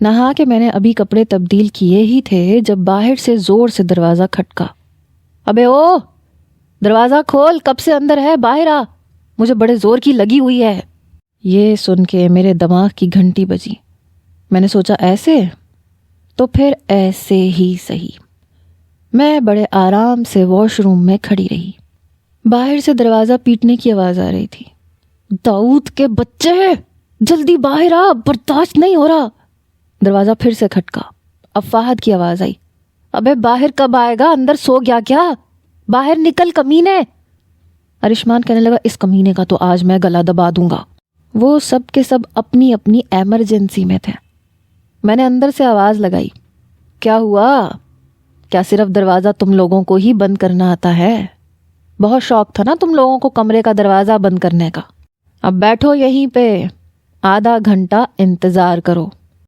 نہا کے میں نے ابھی کپڑے تبدیل کیے ہی تھے جب باہر سے زور سے دروازہ کھٹکا۔ ابے او دروازہ کھول، کب سے اندر ہے، باہر آ، مجھے بڑے زور کی لگی ہوئی ہے۔ یہ سن کے میرے دماغ کی گھنٹی بجی۔ میں نے سوچا ایسے تو پھر ایسے ہی صحیح۔ میں بڑے آرام سے واش روم میں کھڑی رہی۔ باہر سے دروازہ پیٹنے کی آواز آ رہی تھی۔ داؤد کے بچے جلدی باہر آ، برداشت نہیں ہو رہا۔ دروازہ پھر سے کھٹکا۔ اب فہد کی آواز آئی، ابے باہر کب آئے گا، اندر سو گیا کیا، باہر نکل کمینے۔ ارشمان کہنے لگا اس کمینے کا تو آج میں گلا دبا دوں گا۔ وہ سب کے سب اپنی اپنی ایمرجنسی میں تھے۔ میں نے اندر سے آواز لگائی، کیا ہوا، کیا صرف دروازہ تم لوگوں کو ہی بند کرنا آتا ہے؟ بہت شوق تھا نا تم لوگوں کو کمرے کا دروازہ بند کرنے کا۔ اب بیٹھو یہیں پہ، آدھا گھنٹہ انتظار کرو۔